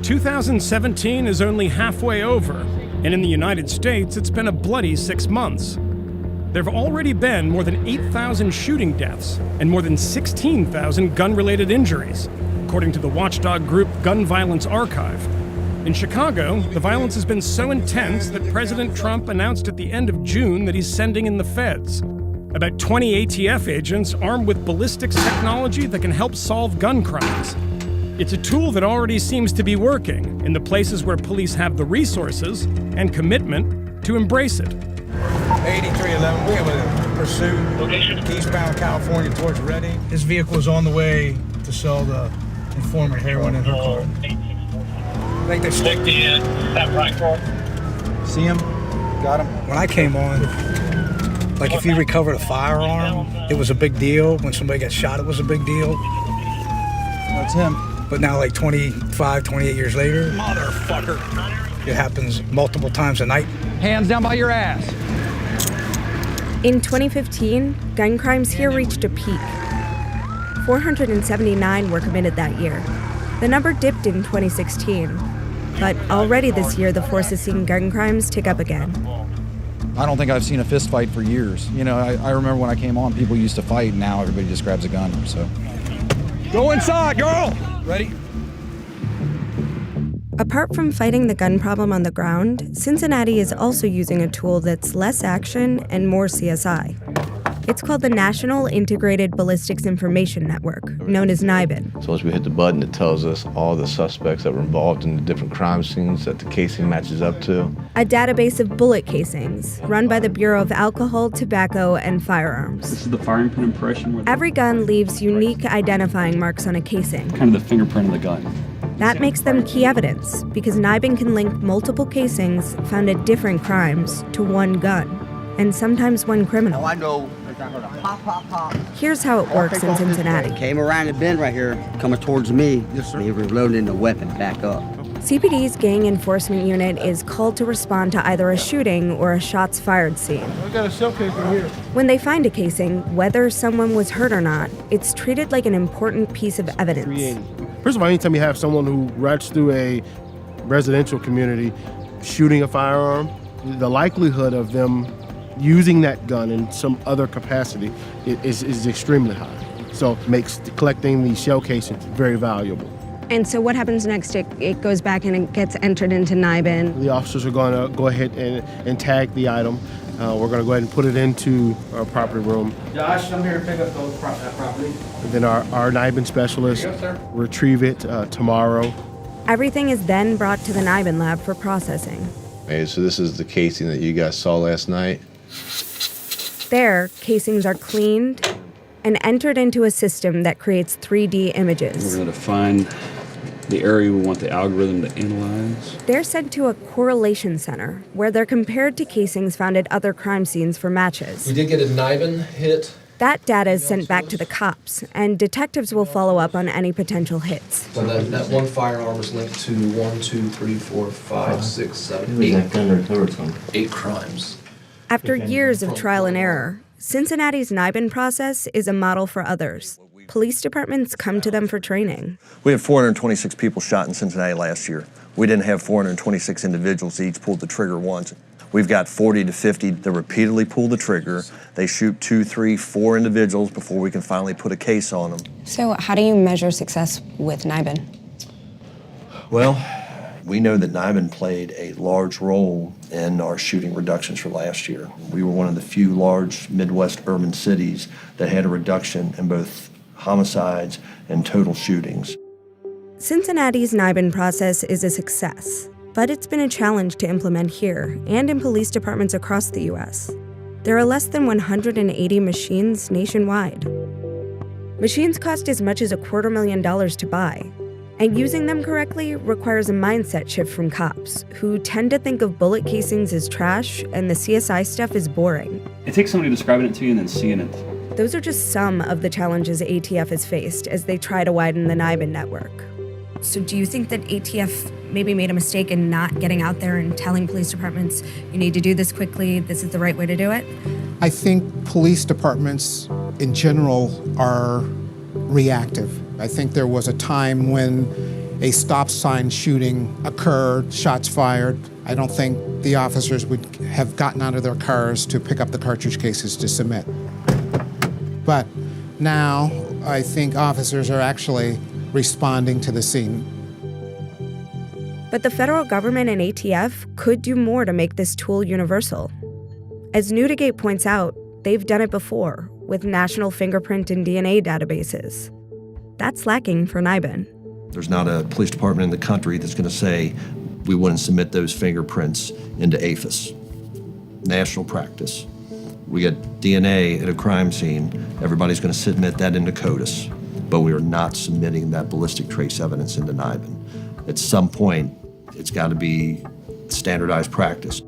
2017 is only halfway over, and in the United States, it's been a bloody 6 months. There have already been more than 8,000 shooting deaths and more than 16,000 gun-related injuries, according to the watchdog group Gun Violence Archive. In Chicago, the violence has been so intense that President Trump announced at the end of June that he's sending in the feds. About 20 ATF agents armed with ballistics technology that can help solve gun crimes. It's a tool that already seems to be working in the places where police have the resources and commitment to embrace it. 8311, we have a pursuit eastbound California towards Redding. His vehicle is on the way to sell the informant heroin in her car. I think they sticked in that right car. See him? Got him? When I came on, like if you recovered a firearm, it was a big deal. When somebody got shot, it was a big deal. That's him. But now, like 25, 28 years later, motherfucker, it happens multiple times a night. Hands down by your ass. In 2015, gun crimes here reached a peak. 479 were committed that year. The number dipped in 2016, but already this year the force is seeing gun crimes tick up again. I don't think I've seen a fist fight for years. You know, I remember when I came on, people used to fight, and now everybody just grabs a gun, so. Go inside, girl! Ready? Apart from fighting the gun problem on the ground, Cincinnati is also using a tool that's less action and more CSI. It's called the National Integrated Ballistics Information Network, known as NIBIN. So once we hit the button, it tells us all the suspects that were involved in the different crime scenes that the casing matches up to. A database of bullet casings run by the Bureau of Alcohol, Tobacco, and Firearms. This is the firing pin impression. Every gun leaves unique identifying marks on a casing. Kind of the fingerprint of the gun. That makes them key evidence because NIBIN can link multiple casings found at different crimes to one gun, and sometimes one criminal. I know. Pop, pop, pop. Here's how it works in Cincinnati. Came around the bend right here, coming towards me. Yes, sir. They were loading the weapon back up. CPD's gang enforcement unit is called to respond to either a shooting or a shots fired scene. I got a shell casing here. When they find a casing, whether someone was hurt or not, it's treated like an important piece of evidence. First of all, anytime you have someone who runs through a residential community shooting a firearm, the likelihood of them using that gun in some other capacity is extremely high. So it makes collecting these shell casings very valuable. And so what happens next? It goes back and it gets entered into NIBIN. The officers are going to go ahead and tag the item. We're going to go ahead and put it into our property room. Josh, come here and pick up that property. And then our NIBIN specialist retrieve it tomorrow. Everything is then brought to the NIBIN lab for processing. Okay, so this is the casing that you guys saw last night. There, casings are cleaned and entered into a system that creates 3D images. We're going to find the area we want the algorithm to analyze. They're sent to a correlation center, where they're compared to casings found at other crime scenes for matches. We did get a NIBIN hit. That data is sent back to the cops, and detectives will follow up on any potential hits. So that one firearm was linked to 1, 2, 3, 4, 5, 6, 7, 8 crimes. After years of trial and error, Cincinnati's NIBIN process is a model for others. Police departments come to them for training. We had 426 people shot in Cincinnati last year. We didn't have 426 individuals each pulled the trigger once. We've got 40 to 50 that repeatedly pull the trigger. They shoot 2, 3, 4 individuals before we can finally put a case on them. So how do you measure success with NIBIN? Well, we know that NIBIN played a large role in our shooting reductions for last year. We were one of the few large Midwest urban cities that had a reduction in both homicides and total shootings. Cincinnati's NIBIN process is a success, but it's been a challenge to implement here and in police departments across the U.S. There are less than 180 machines nationwide. Machines cost as much as $250,000 to buy, and using them correctly requires a mindset shift from cops, who tend to think of bullet casings as trash and the CSI stuff as boring. It takes somebody describing it to you and then seeing it. Those are just some of the challenges ATF has faced as they try to widen the NIBIN network. So do you think that ATF maybe made a mistake in not getting out there and telling police departments, you need to do this quickly, this is the right way to do it? I think police departments in general are reactive. I think there was a time when a stop sign shooting occurred, shots fired, I don't think the officers would have gotten out of their cars to pick up the cartridge cases to submit. But now I think officers are actually responding to the scene. But the federal government and ATF could do more to make this tool universal. As Newdigate points out, they've done it before with national fingerprint and DNA databases. That's lacking for NIBIN. There's not a police department in the country that's going to say, we wouldn't submit those fingerprints into AFIS. National practice. We get DNA at a crime scene, everybody's going to submit that into CODIS, but we are not submitting that ballistic trace evidence into NIBIN. At some point, it's got to be standardized practice.